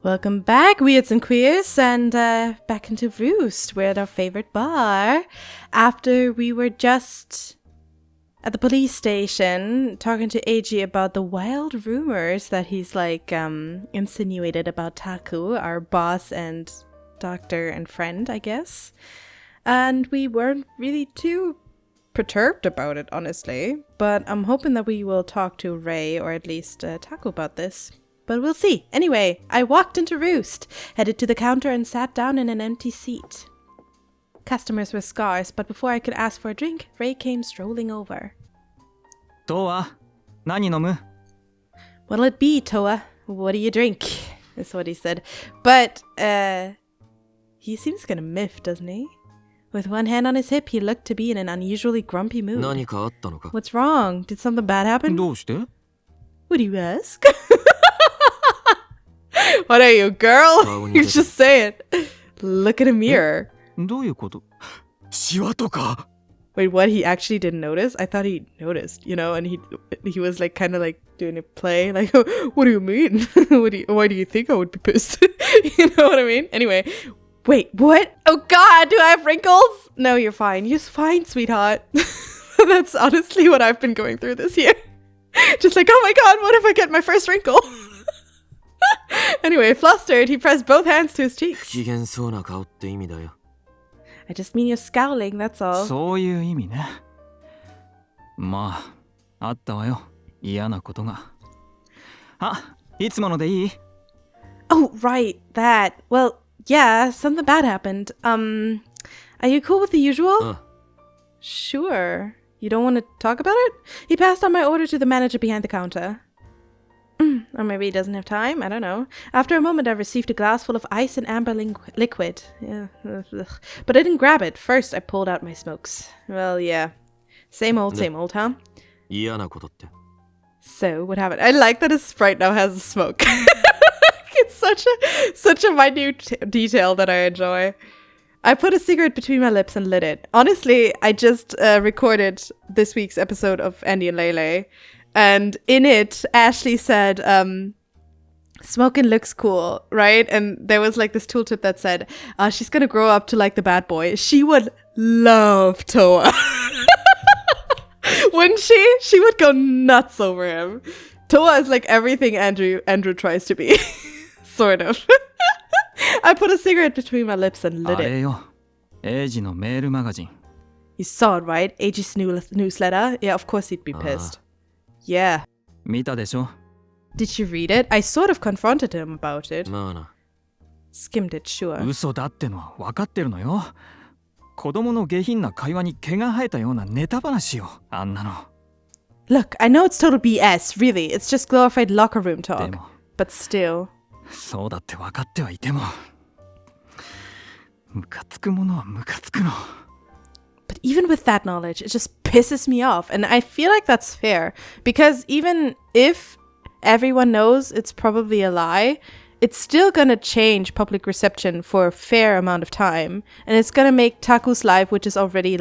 Welcome back, weirds and queers, and back into Roost. We're at our favorite bar. After we were just at the police station talking to Eiji about the wild rumors that he's insinuated about Taku, our boss and doctor and friend, I guess. And we weren't really too perturbed about it, honestly. But I'm hoping that we will talk to Ray, or at least Taku, about this. But we'll see. Anyway, I walked into Roost, headed to the counter and sat down in an empty seat. Customers were scarce, but before I could ask for a drink, Ray came strolling over. Toa, nani nomu? What'll it be, Toa? What do you drink? Is what he said. But, he seems kind of miffed, doesn't he? With one hand on his hip, he looked to be in an unusually grumpy mood. What's wrong? Did something bad happen? どうして? What do you ask? What are you, girl? You just say it. Look at a mirror. どういうこと? シワとか? Wait, what? He actually didn't notice? I thought he noticed, and he was kind of doing a play. Like, what do you mean? Why do you think I would be pissed? You know what I mean? Anyway, wait, what? Oh God, do I have wrinkles? No, you're fine. You're fine, sweetheart. That's honestly what I've been going through this year. Just oh my God, what if I get my first wrinkle? Anyway, flustered, he pressed both hands to his cheeks. I just mean you're scowling, that's all. そういう意味ね。まあ、あったわよ。嫌なことが。あ、いつものでいい? Oh, right, that. Well, yeah, something bad happened. Are you cool with the usual? Sure. You don't want to talk about it? He passed on my order to the manager behind the counter. Or maybe he doesn't have time, I don't know. After a moment, I received a glass full of ice and amber liquid. Yeah. But I didn't grab it. First, I pulled out my smokes. Well, yeah. Same old, huh? So, what happened? I like that his sprite now has a smoke. It's such a minute detail that I enjoy. I put a cigarette between my lips and lit it. Honestly, I just recorded this week's episode of Andy and Lele. And in it, Ashley said, smoking looks cool, right? And there was this tooltip that said, she's going to grow up to like the bad boy. She would love Toa. Wouldn't she? She would go nuts over him. Toa is like everything Andrew tries to be. Sort of. I put a cigarette between my lips and lit it. You saw it, right? Eiji's newsletter? Yeah, of course he'd be pissed. Yeah. 見たでしょ? Did you read it? I sort of confronted him about it. Skimmed it, sure. 嘘だってのは分かってるのよ。子供の下品な会話に毛が生えたようなネタ話よ、あんなの。Look, I know it's total BS, really. It's just glorified locker room talk. But still. そうだって分かってはいても。ムカつくものはムカつくの。But even with that knowledge, it just pisses me off. And I feel like that's fair. Because even if everyone knows it's probably a lie, it's still gonna change public reception for a fair amount of time. And it's gonna make Taku's life, which is already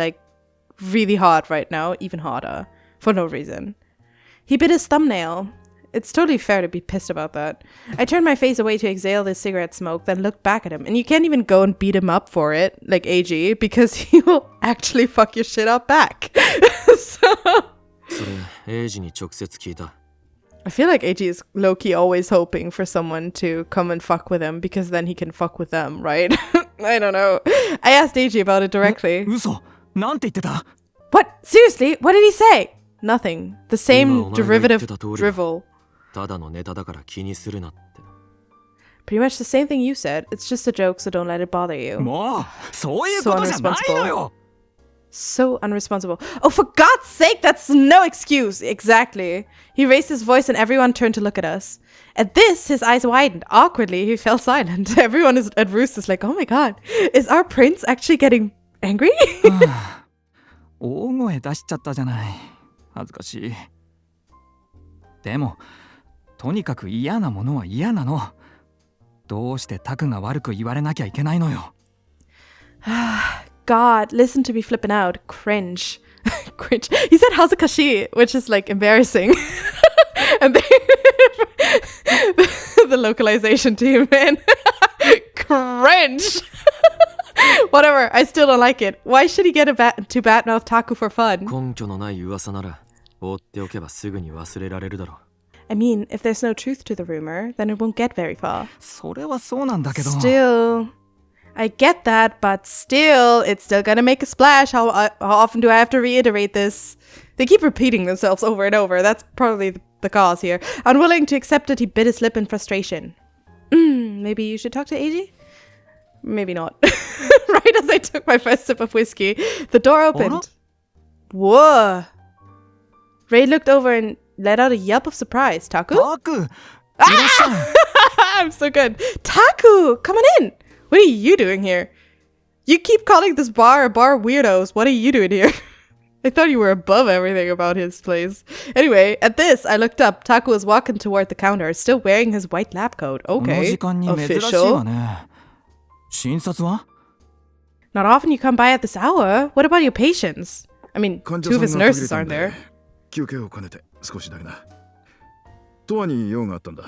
really hard right now, even harder. For no reason. He bit his thumbnail. It's totally fair to be pissed about that. I turned my face away to exhale the cigarette smoke, then looked back at him. And you can't even go and beat him up for it, like Eiji, because he will actually fuck your shit up back. So I feel like Eiji is low-key always hoping for someone to come and fuck with him, because then he can fuck with them, right? I don't know. I asked Eiji about it directly. 嘘? なんて言ってた? What? Seriously? What did he say? Nothing. The same derivative drivel. Pretty much the same thing you said. It's just a joke, so don't let it bother you. So unresponsible. So unresponsible. Oh, for God's sake, that's no excuse. Exactly. He raised his voice and everyone turned to look at us. At this, his eyes widened. Awkwardly, he fell silent. Everyone at Roost is like, oh my God, is our prince actually getting angry? 大声出しちゃったじゃない。恥ずかしい。でも、とにかく嫌なものは嫌なの。どうしてタクが悪く言われなきゃいけないのよ。God, listen to me flipping out. Cringe. Cringe. He said hazakashi, which is embarrassing. And The localization team, man. Cringe. Whatever, I still don't like it. Why should he get to badmouth Taku for fun? 根拠のない噂なら放っておけばすぐに忘れられるだろう。 I mean, if there's no truth to the rumor, then it won't get very far. それはそうなんだけど。 Still, I get that, but still, it's still gonna make a splash. How often do I have to reiterate this? They keep repeating themselves over and over. That's probably the cause here. Unwilling to accept it, he bit his lip in frustration. Maybe you should talk to Eiji? Maybe not. Right as I took my first sip of whiskey, the door opened. Whoa. Ray looked over and let out a yelp of surprise. Taku? Taku! Ah! I'm so good. Taku, come on in. What are you doing here? You keep calling this bar a bar of weirdos. What are you doing here? I thought you were above everything about his place. Anyway, at this, I looked up. Taku was walking toward the counter, still wearing his white lab coat. Okay. Official. 診察は? Not often you come by at this hour. What about your patients? I mean, two of his nurses aren't there. 休憩を兼ねて少しだけな。ドアに用があったんだ。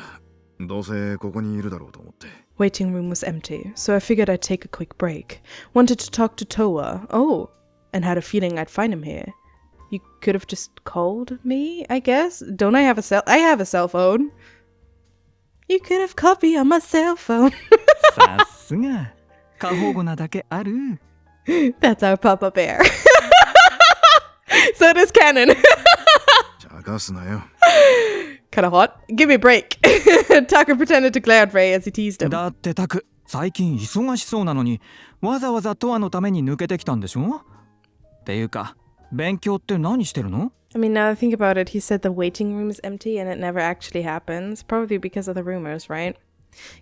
どうせここにいるだろうと思って。 Waiting room was empty, so I figured I'd take a quick break. Wanted to talk to Toa. Oh, and had a feeling I'd find him here. You could have just called me, I guess. Don't I have a cell? I have a cell phone. You could have called me on my cell phone. さすが。過保護なだけある。 That's our Papa Bear. So it is canon. 茶化すなよ。 Kinda hot. Give me a break. Taku pretended to glare at Ray as he teased him. だってタク、最近忙しそうなのに、わざわざトアのために抜けてきたんでしょ？っていうか、勉強って何してるの？ I mean, now I think about it, he said the waiting room is empty and it never actually happens. Probably because of the rumors, right?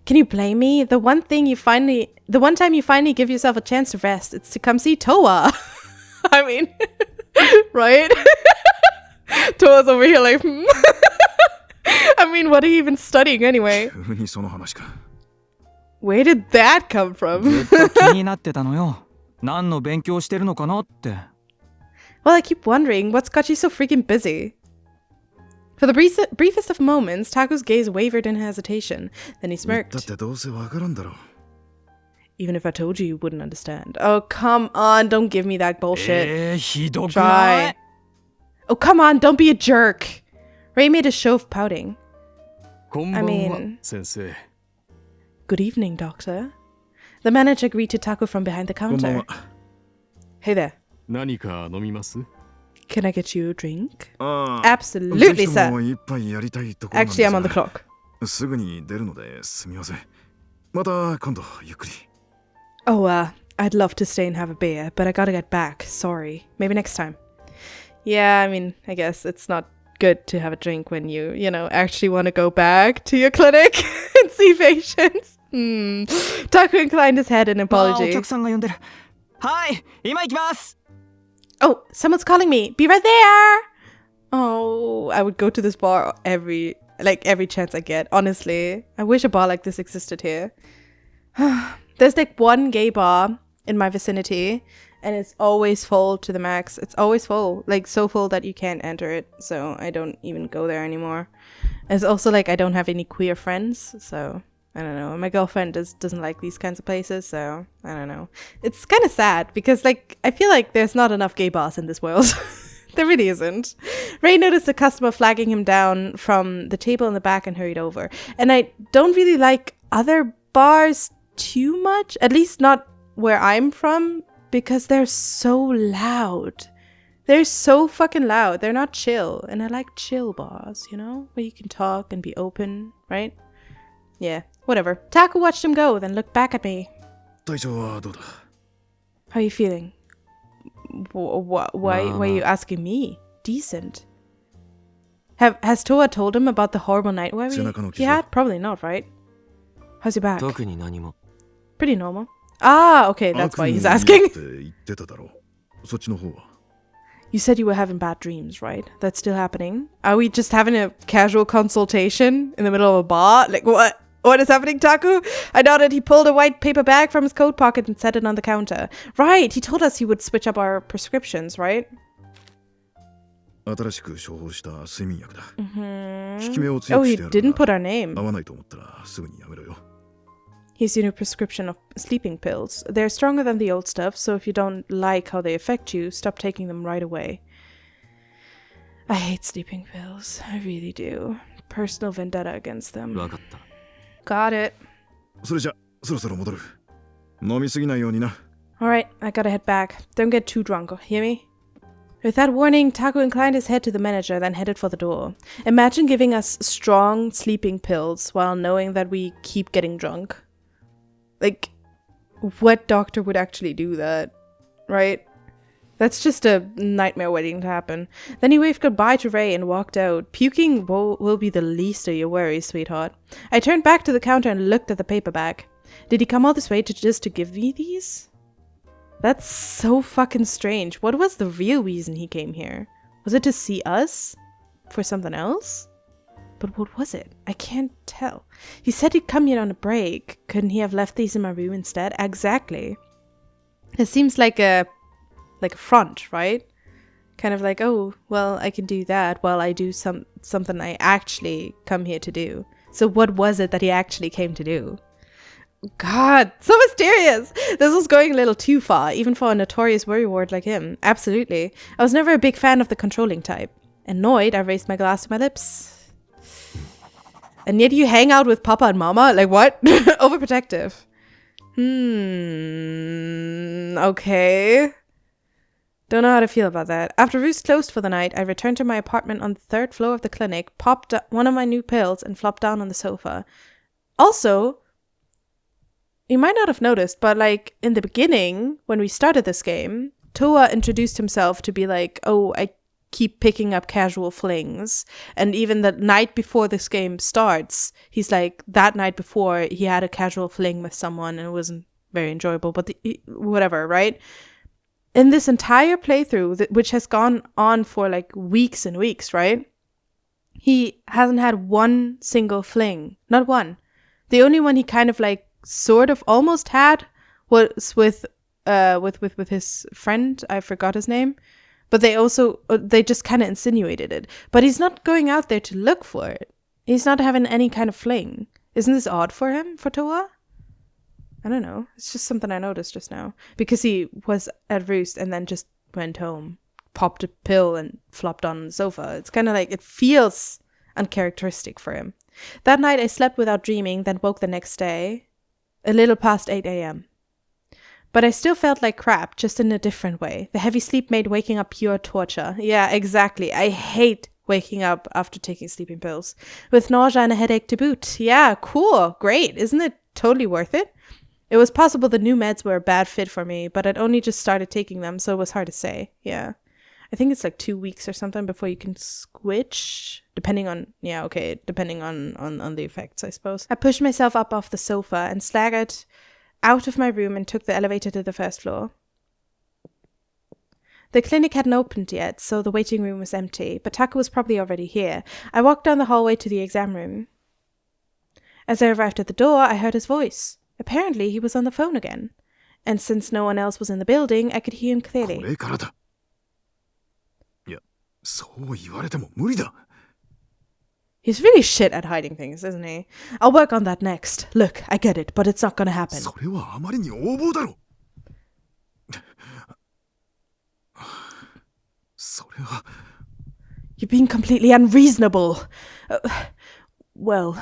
Can you blame me? The one time you finally give yourself a chance to rest, it's to come see Toa. I mean, right? Toa's over here like, I mean, what are you even studying anyway? 急にその話か。 Where did that come from? ずっと気になってたのよ。何の勉強してるのかなって。 Well, I keep wondering, what's got you so freaking busy? For the briefest of moments, Taku's gaze wavered in hesitation. Then he だ smirked. ってどうせわからんだろう。 Even if I told you, you wouldn't understand. Oh, come on, don't give me that bullshit. ひどくない？ Try. Oh, come on, don't be a jerk. Ray made a show of pouting. こんばん I は、 mean- 先生。 Good evening, doctor. The manager greeted Taku from behind the こんばん counter. は。 Hey there. 何か飲みます Can I get you a drink? ああ、 Absolutely, ぜひと sir. も一杯やりたいところなんです Actually, I'm が on the clock. すぐに出るのですみません。また今度ゆっくり。 Oh, I'd love to stay and have a beer, but I gotta get back. Sorry. Maybe next time. Yeah, I mean, I guess it's not good to have a drink when you actually want to go back to your clinic and see patients. Taku inclined his head in お apology. 客さんが呼んでる。はい、今行きます。 Oh, someone's calling me. Be right there. Oh, I would go to this bar every chance I get. Honestly, I wish a bar like this existed here. There's like one gay bar in my vicinity, and it's always full to the max. It's always full, like so full that you can't enter it. So I don't even go there anymore. It's also like I don't have any queer friends, so I don't know. My girlfriend doesn't like these kinds of places, so I don't know. It's kind of sad because like I feel like there's not enough gay bars in this world. There really isn't. Ray noticed a customer flagging him down from the table in the back and hurried over. And I don't really like other bars too much, at least not where I'm from, because they're so loud. They're so fucking loud. They're not chill. And I like chill bars, where you can talk and be open, right? Yeah, whatever. Taku watched him go, then looked back at me. 体調はどうだ? How are you feeling? Why are you asking me? Decent. Has Toa told him about the horrible night where he had? Probably not, right? How's your back? 特に何も。 Pretty normal. Ah, okay, that's why he's asking. 悪夢になって言ってただろう。そっちの方は? You said you were having bad dreams, right? That's still happening? Are we just having a casual consultation in the middle of a bar? Like, what? What is happening, Taku? I nodded. He pulled a white paper bag from his coat pocket and set it on the counter. Right, he told us he would switch up our prescriptions, right? 新しく処方した睡眠薬だ。 Mhm. 効き目を強 Oh, く he してやる didn't から put our name. 合わないと思ったらすぐにやめろよ。 Here's your new prescription of sleeping pills. They're stronger than the old stuff, so if you don't like how they affect you, stop taking them right away. I hate sleeping pills. I really do. Personal vendetta against them. わかった。 Got it. それじゃそろそろ戻る。飲みすぎないようにな。 Alright, I gotta head back. Don't get too drunk, hear me? With that warning, Taku inclined his head to the manager, then headed for the door. Imagine giving us strong sleeping pills while knowing that we keep getting drunk. Like, what doctor would actually do that? Right? That's just a nightmare waiting to happen. Then he waved goodbye to Ray and walked out. Puking will be the least of your worries, sweetheart. I turned back to the counter and looked at the paperback. Did he come all this way just to give me these? That's so fucking strange. What was the real reason he came here? Was it to see us? For something else? But what was it? I can't tell. He said he'd come here on a break. Couldn't he have left these in my room instead? Exactly. It seems like a front, right? Kind of like, oh, well, I can do that while I do something I actually come here to do. So what was it that he actually came to do? God, so mysterious. This was going a little too far, even for a notorious worrywart like him. Absolutely. I was never a big fan of the controlling type. Annoyed, I raised my glass to my lips. And yet you hang out with Papa and Mama? Like what? Overprotective. Okay. Don't know how to feel about that. After Roost closed for the night, I returned to my apartment on the 3rd floor of the clinic, popped one of my new pills, and flopped down on the sofa. Also, you might not have noticed, but like in the beginning, when we started this game, Toa introduced himself to be like, oh, I keep picking up casual flings. And even the night before this game starts, he's like, that night before, he had a casual fling with someone and it wasn't very enjoyable, but whatever, right? In this entire playthrough, which has gone on for like weeks and weeks, right? He hasn't had one single fling. Not one. The only one he kind of like sort of almost had was with his friend. I forgot his name, but they just kind of insinuated it. But he's not going out there to look for it. He's not having any kind of fling. Isn't this odd for him, for Toa? I don't know. It's just something I noticed just now because he was at Roost and then just went home, popped a pill and flopped on the sofa. It's kind of like it feels uncharacteristic for him. That night I slept without dreaming, then woke the next day. A little past 8 a.m. But I still felt like crap, just in a different way. The heavy sleep made waking up pure torture. Yeah, exactly. I hate waking up after taking sleeping pills. With nausea and a headache to boot. Yeah, cool. Great. Isn't it totally worth it? It was possible the new meds were a bad fit for me, but I'd only just started taking them, so it was hard to say. Yeah. I think it's like 2 weeks or something before you can switch. Depending on the effects, I suppose. I pushed myself up off the sofa and staggered out of my room and took the elevator to the 1st floor. The clinic hadn't opened yet, so the waiting room was empty, but Taku was probably already here. I walked down the hallway to the exam room. As I arrived at the door, I heard his voice. Apparently, he was on the phone again. And since no one else was in the building, I could hear him clearly. He's really shit at hiding things, isn't he? I'll work on that next. Look, I get it, but it's not gonna happen. You're being completely unreasonable. Well...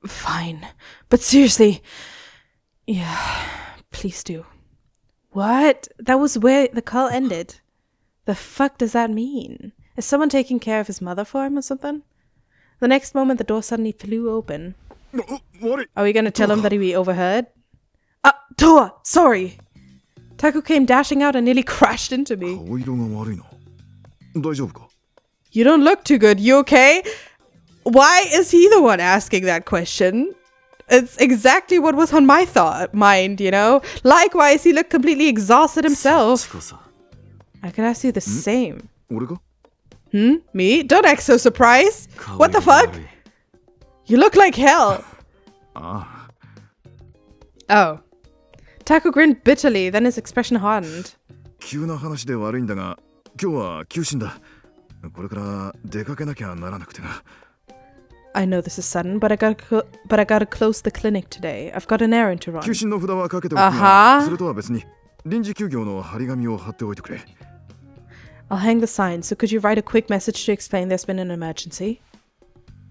Fine. But seriously... Yeah, please do. What? That was where the call ended. The fuck does that mean? Is someone taking care of his mother for him or something? The next moment, the door suddenly flew open. Are we gonna tell him that we overheard? Toa! Sorry! Taku came dashing out and nearly crashed into me. You don't look too good. You okay? Why is he the one asking that question? It's exactly what was on my mind, you know? Likewise, he looked completely exhausted himself. I could ask you the same. Me? Don't act so surprised. What the fuck? You look like hell. Oh. Taku grinned bitterly, then his expression hardened. 急な話で悪いんだが、今日は休診だ。これから出かけなきゃならなくてな。I know this is sudden, but I gotta close the clinic today. I've got an errand to run. 休診の札はかけておくが、それとは別に臨時休業の張り紙を貼っておいてくれ。I'll hang the sign, so could you write a quick message to explain there's been an emergency?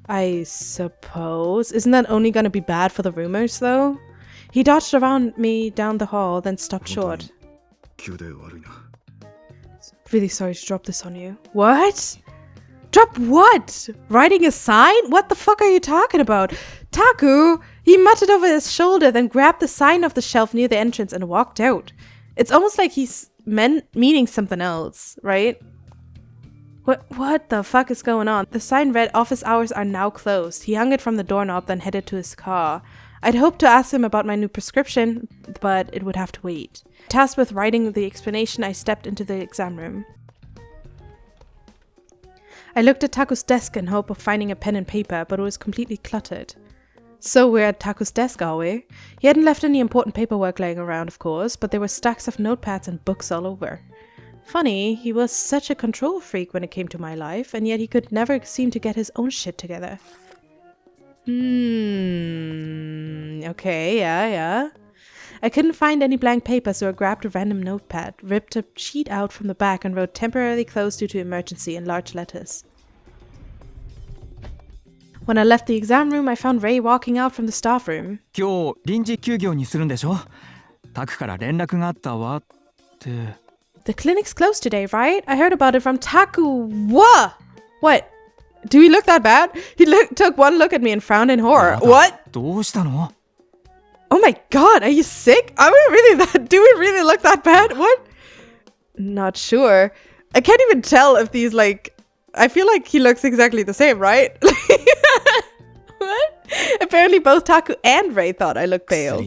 I suppose. Isn't that only gonna be bad for the rumors, though? He dodged around me down the hall, then stopped short. 急で悪いな。Really sorry to drop this on you. What? Drop what? Writing a sign? What the fuck are you talking about? Taku! He muttered over his shoulder, then grabbed the sign off the shelf near the entrance and walked out. It's almost like he's meaning something else, right? What the fuck is going on? The sign read, office hours are now closed. He hung it from the doorknob, then headed to his car. I'd hoped to ask him about my new prescription, but it would have to wait. Tasked with writing the explanation, I stepped into the exam room. I looked at Taku's desk in hope of finding a pen and paper, but it was completely cluttered. So we're at Taku's desk, are we? He hadn't left any important paperwork laying around, of course, but there were stacks of notepads and books all over. Funny, he was such a control freak when it came to my life, and yet he could never seem to get his own shit together. Okay, yeah. I couldn't find any blank paper, so I grabbed a random notepad, ripped a sheet out from the back, and wrote temporarily closed due to emergency in large letters. When I left the exam room, I found Ray walking out from the staff room. 今日臨時休業にするんでしょ？タクから連絡があったわって。The clinic's closed today, right? I heard about it from Taku. What? What? Do we look that bad? He took one look at me and frowned in horror. What? どうしたの？ Oh my god, are you sick? Are we really that? Do we really look that bad? What? Not sure. I can't even tell if these I feel like he looks exactly the same, right? What? Apparently both Taku and Ray thought I looked pale.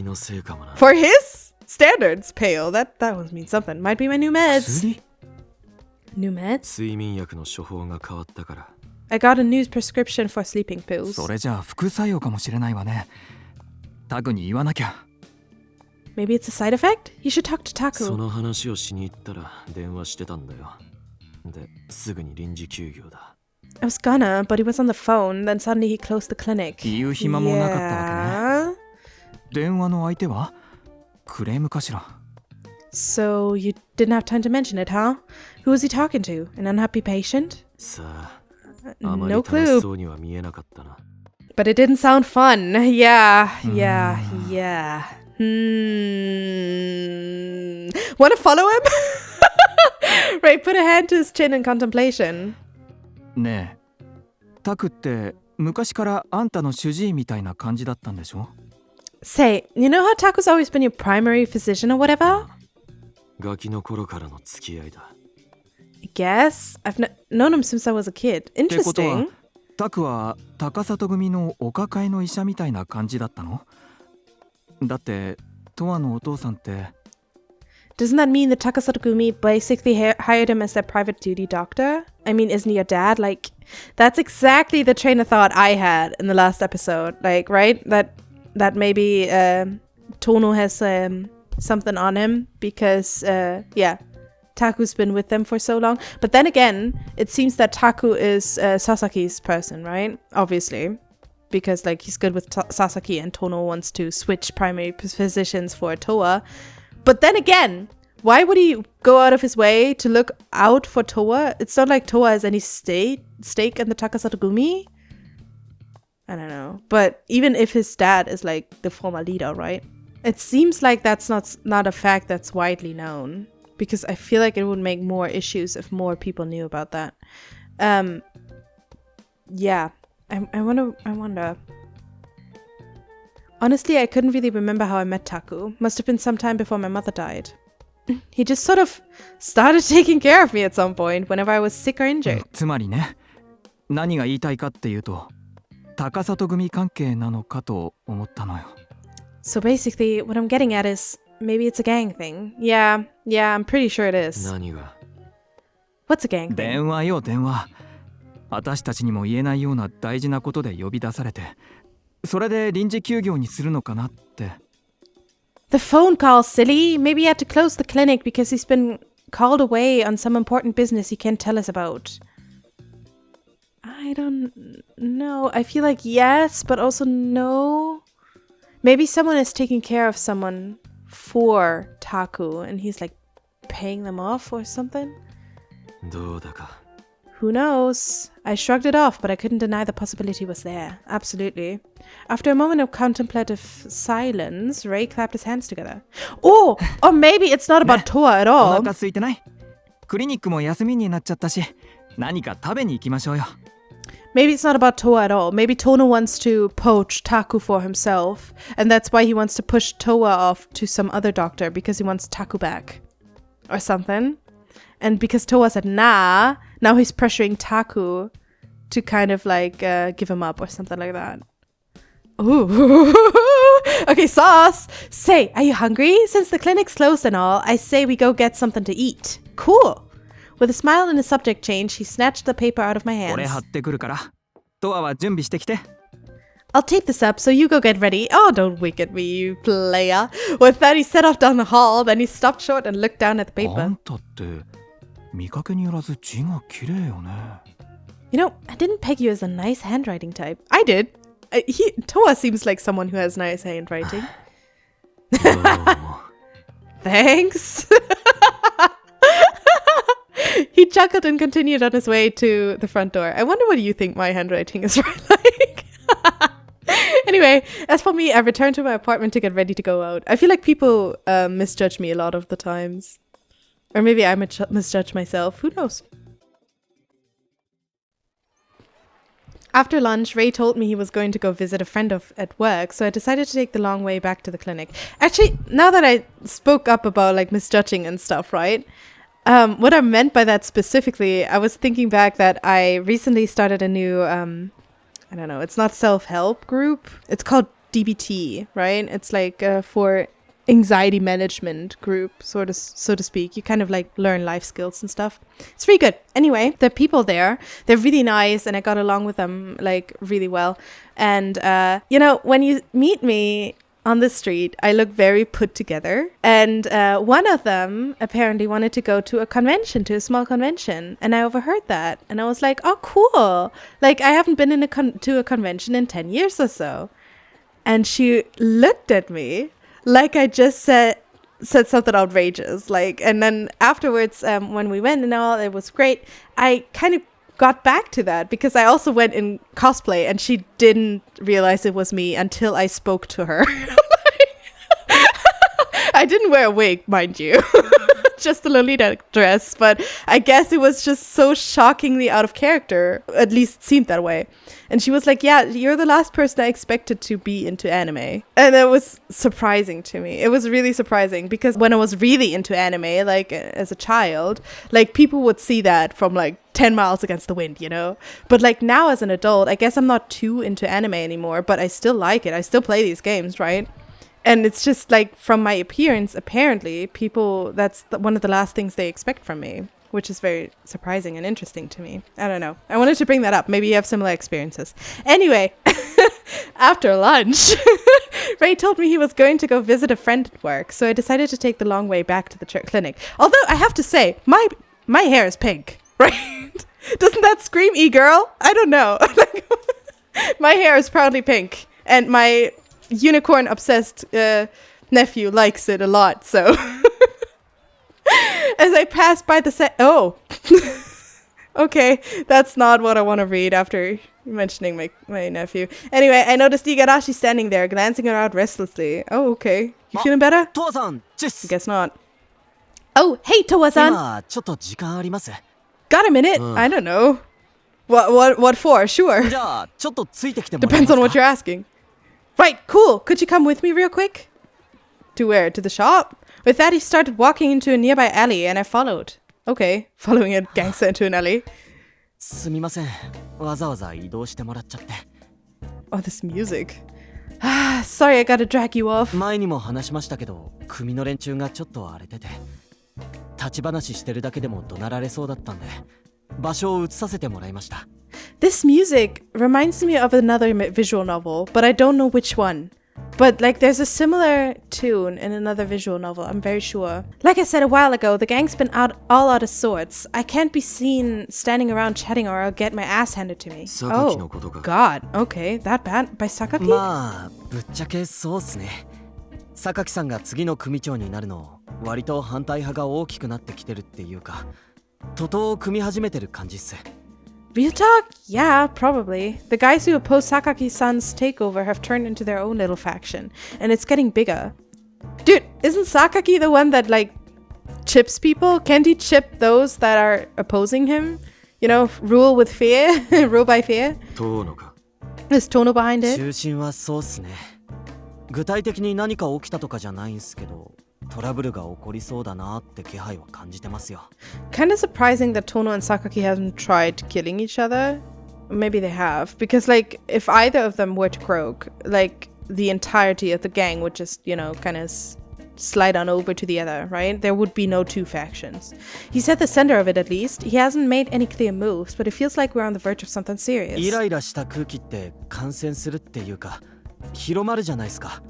For his standards, pale. That must mean something. Might be my new meds. New meds? 睡眠薬の処方が変わったから。I got a new prescription for sleeping pills. それじゃあ副作用かもしれないわね。タクに言わなきゃ。Maybe it's a side effect? You should talk to Taku. その話をしに行ったら電話してたんだよ。で、すぐに臨時休業だ。I was gonna, but he was on the phone. Then suddenly he closed the clinic. 言う暇もなかったわけね。電話の相手はクレームかしら。So you didn't have time to mention it, huh? Who was he talking to? An unhappy patient? さあ、あまり No 楽し clue. そうには見えなかったな。But it didn't sound fun. Yeah. Wanna follow him? Ray put a hand to his chin in contemplation. ねえ、タクって昔からあんたの主治医みたいな感じだったんでしょ？ Say, you know how Taku's always been your primary physician or whatever? ガキの頃からの付き合いだ。I guess. I've known him since I was a kid. ってことは Interesting. タクは高里組のお抱えの医者みたいな感じだったの？だってトワのお父さんって。 Doesn't that mean that Takasatogumi basically hired him as their private duty doctor? I mean, isn't he your dad? That's exactly the train of thought I had in the last episode. Right? That maybe Tono has something on him because, Taku's been with them for so long. But then again, it seems that Taku is Sasaki's person, right? Obviously. Because, he's good with Sasaki and Tono wants to switch primary physicians for Toa. But then again, why would he go out of his way to look out for Toa? It's not like Toa has any stake in the Takasatogumi. I don't know. But even if his dad is the former leader, right? It seems like that's not a fact that's widely known. Because I feel like it would make more issues if more people knew about that. Yeah. I wonder. Honestly, I couldn't really remember how I met Taku. Must have been some time before my mother died. He just sort of started taking care of me at some point whenever I was sick or injured. つまりね、何が言いたいかっていうと、高里組関係なのかと思ったのよ。So basically, what I'm getting at is maybe it's a gang thing. Yeah, I'm pretty sure it is. 何が？ What's a gang thing? 電話よ、電話。私たちにも言えないような大事なことで呼び出されて、それで臨時休業にするのかなって。The phone call, silly. Maybe he had to close the clinic because he's been called away on some important business he can't tell us about. I don't know. I feel like yes, but also no. Maybe someone is taking care of someone for Taku and he's like paying them off or something. どうだか。 Who knows? I shrugged it off, but I couldn't deny the possibility was there. Absolutely. After a moment of contemplative silence, Ray clapped his hands together. Oh! Or maybe it's not about Toa at お all. 腹空いてない？クリニックも休みになっちゃったし、何か食べに行きましょうよ。 Maybe it's not about Toa at all. Maybe Tono wants to poach Taku for himself, and that's why he wants to push Toa off to some other doctor because he wants Taku back. Or something. And because Toa said nah, now he's pressuring Taku to kind of like give him up or something like that. Ooh. Okay, Sauce. Say, are you hungry? Since the clinic's closed and all, I say we go get something to eat. Cool. With a smile and a subject change, he snatched the paper out of my 俺 hands. 貼ってくるから。ドアは準備してきて。 I'll tape this up, so you go get ready. Oh, don't wink at me, you player. With that, he set off down the hall, then he stopped short and looked down at the あ paper. んたって見かけによらず字が綺麗よね。 You know, I didn't peg you as a nice handwriting type. I did. Toa seems like someone who has nice handwriting. どうも。 Thanks. He chuckled and continued on his way to the front door. I wonder what you think my handwriting is like. Anyway, as for me, I returned to my apartment to get ready to go out. I feel like people misjudge me a lot of the times. Or maybe I misjudge myself. Who knows? After lunch, Ray told me he was going to go visit a friend at work, so I decided to take the long way back to the clinic. Actually, now that I spoke up about like misjudging and stuff, right? What I meant by that specifically, I was thinking back that I recently started a new, I don't know, it's not self-help group. It's called DBT, right? It's like for anxiety management group, so to speak. You kind of like learn life skills and stuff. It's really good. Anyway, the people there, they're really nice and I got along with them like really well. And, you know, when you meet me on the street, I look very put together. And one of them apparently wanted to go to a convention, to a small convention. And I overheard that. And I was like, oh, cool. Like, I haven't been to a convention in 10 years or so. And she looked at me like I just said something outrageous. Like, and then afterwards, when we went and all, it was great. I kind of got back to that because I also went in cosplay and she didn't realize it was me until I spoke to her. I didn't wear a wig, mind you. Just a Lolita dress, but I guess it was just so shockingly out of character. At least it seemed that way. And she was like, yeah, you're the last person I expected to be into anime. And it was surprising to me. It was really surprising because when I was really into anime, like as a child, like people would see that from like 10 miles against the wind, you know? But like now as an adult, I guess I'm not too into anime anymore, but I still like it. I still play these games, right? And it's just like from my appearance, apparently, people, that's one of the last things they expect from me, which is very surprising and interesting to me. I don't know. I wanted to bring that up. Maybe you have similar experiences. Anyway, after lunch, Ray told me he was going to go visit a friend at work. So I decided to take the long way back to the clinic. Although I have to say, my hair is pink, right? Doesn't that scream e-girl? I don't know. My hair is proudly pink. And my unicorn obsessed nephew likes it a lot, so as I passed by the oh okay, that's not what I want to read after mentioning my nephew. Anyway, I noticed Igarashi standing there glancing around restlessly. Oh, okay, you feeling better? Toa-san, Guess not. Oh, hey, Toa-san. 今ちょっと時間あります。 Got a minute? I don't know. What for? Sure. じゃあちょっとついてきてもらえ Depends ます on か what you're asking. Right, cool. Could you come with me real quick? To where? To the shop? With that, he started walking into a nearby alley, and I followed. Okay, following a gangster into an alley. すみません。わざわざ移動してもらっちゃって。 Oh, this music. Sorry, I gotta drag you off. 前にも話しましたけど、組の連中がちょっと荒れてて、立ち話してるだけでも怒鳴られそうだったんで、場所を移させてもらいました。 This music reminds me of another visual novel, but I don't know which one. But like there's a similar tune in another visual novel, I'm very sure. Like I said a while ago, the gang's been all out of sorts. I can't be seen standing around chatting or I'll get my ass handed to me. Oh, God. Okay, that bad? By Sakaki? まあぶっちゃけそうっすね。榊さんが次の組長になるの割と反対派が大きくなってきてるっていうか、徒党を組み始めてる感じっす。Real talk? Yeah, probably. The guys who oppose Sakaki-san's takeover have turned into their own little faction, and it's getting bigger. Dude, isn't Sakaki the one that, like, chips people? Can't he chip those that are opposing him? You know, rule with fear? Rule by fear? 遠野か。Is Tono behind it? 中心はそうっすね。具体的に何か起きたとかじゃないんすけど、トラブルが起こりそうだなって気配は感じてますよ。Kind of surprising that Tono and Sakaki haven't tried killing each other. Maybe they have, because like if either of them were to croak, like the entirety of the gang would just, you know, kind of slide on over to the other, right? There would be no two factions. He's at the center of it at least. He hasn't made any clear moves, but it feels like we're on the verge of something serious. イライラした空気って感染するっていうか、広まるじゃないですか。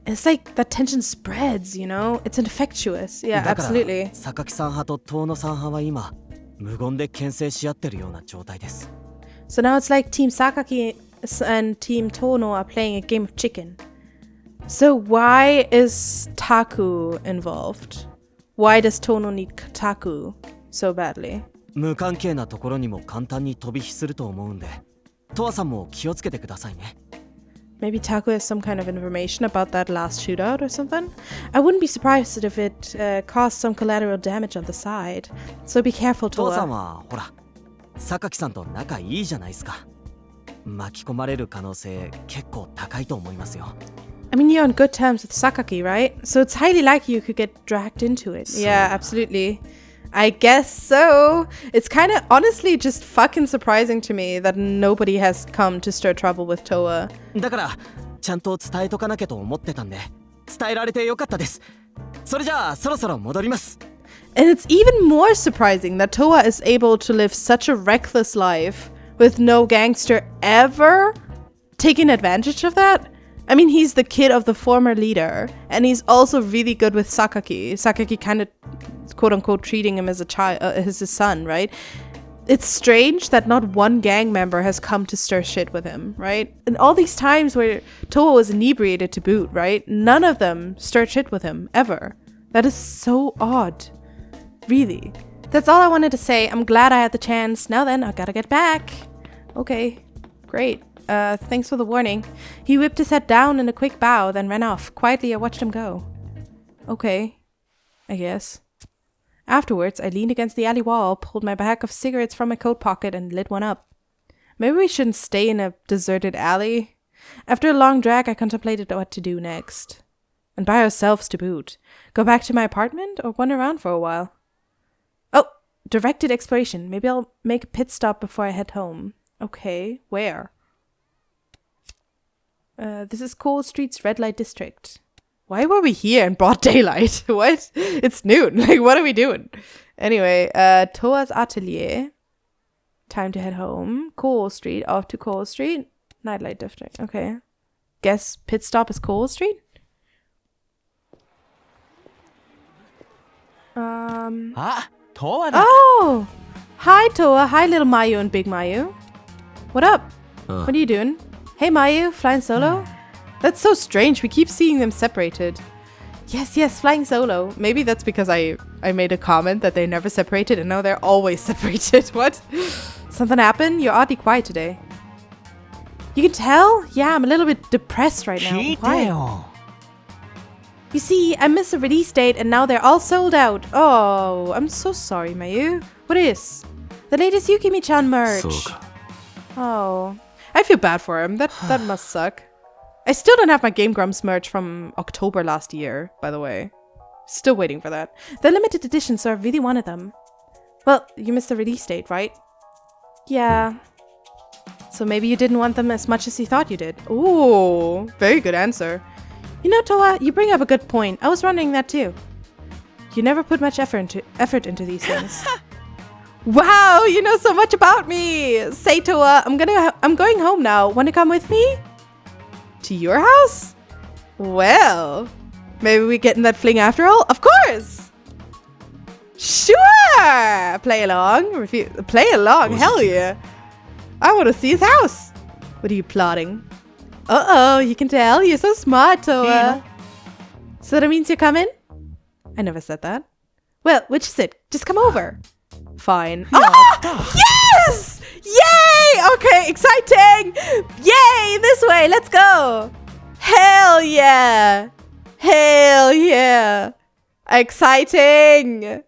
It's like that tension spreads, you know? It's infectious. Yeah, だから absolutely. 榊さん派と遠野さん派は今無言で牽制し合ってるような状態です。 So now it's like Team Sakaki and Team Tono are playing a game of chicken. So why is Taku involved? Why does Tono need Taku so badly? 無関係なところにも簡単に飛び火すると思うんで、トアさんも気をつけてくださいね。 Maybe Taku has some kind of information about that last shootout or something? I wouldn't be surprised if it caused some collateral damage on the side. So be careful, トアさん Toa. はほら、榊さんと仲いいじゃないですか。巻き込まれる可能性結構高いと思いますよ。 I mean, you're on good terms with Sakaki, right? So it's highly likely you could get dragged into it. Yeah, absolutely. I guess so. It's kind of honestly just fucking surprising to me that nobody has come to stir trouble with Toa. だからちゃんと伝えとかなきゃと思ってたんで、伝えられてよかったです。それじゃあそろそろ戻ります。 And it's even more surprising that Toa is able to live such a reckless life with no gangster ever taking advantage of that. I mean, he's the kid of the former leader, and he's also really good with Sakaki. Sakaki kind of, quote-unquote, treating him as a child, as his son, right? It's strange that not one gang member has come to stir shit with him, right? And all these times where Toa was inebriated to boot, right? None of them stirred shit with him, ever. That is so odd. Really. That's all I wanted to say. I'm glad I had the chance. Now then, I gotta get back. Okay, great. Thanks for the warning. He whipped his head down in a quick bow, then ran off. Quietly, I watched him go. Okay, I guess. Afterwards, I leaned against the alley wall, pulled my pack of cigarettes from my coat pocket, and lit one up. Maybe we shouldn't stay in a deserted alley. After a long drag, I contemplated what to do next. And by ourselves to boot. Go back to my apartment or wander around for a while? Oh, directed exploration. Maybe I'll make a pit stop before I head home. Okay, where? This is Cole Street's red light district. Why were we here in broad daylight? What? It's noon. Like, what are we doing? Anyway, Toa's atelier. Time to head home. Cole Street. Off to Cole Street. Nightlight district. Okay. Guess pit stop is Cole Street? Oh! Hi, Toa. Hi, little Mayu and big Mayu. What up? What are you doing? Hey, Mayu. Flying solo? That's so strange. We keep seeing them separated. Yes, flying solo. Maybe that's because I made a comment that they never separated and now they're always separated. What? Something happened? You're oddly quiet today. You can tell? Yeah, I'm a little bit depressed right now. Why? You see, I missed the release date and now they're all sold out. Oh, I'm so sorry, Mayu. What is? The latest Yukimi-chan merch. Oh, I feel bad for him. That must suck. I still don't have my Game Grumps merch from October last year, by the way. Still waiting for that. They're limited edition, so I really wanted them. Well, you missed the release date, right? Yeah. So maybe you didn't want them as much as you thought you did. Ooh, very good answer. You know, Toa, you bring up a good point. I was wondering that too. You never put much effort into these things. Wow, you know so much about me. Say, Toa, I'm going home now. Want to come with me? To your house? Well, maybe we get in that fling after all? Of course! Sure! Play along. Play along. Hell yeah. I want to see his house. What are you plotting? Uh-oh, you can tell. You're so smart, Toa. So that means you're coming? I never said that. Well, which is it? Just come over. Fine. Oh! Yes! Yay! Okay, exciting! Yay! This way, let's go! Hell yeah! Hell yeah! Exciting!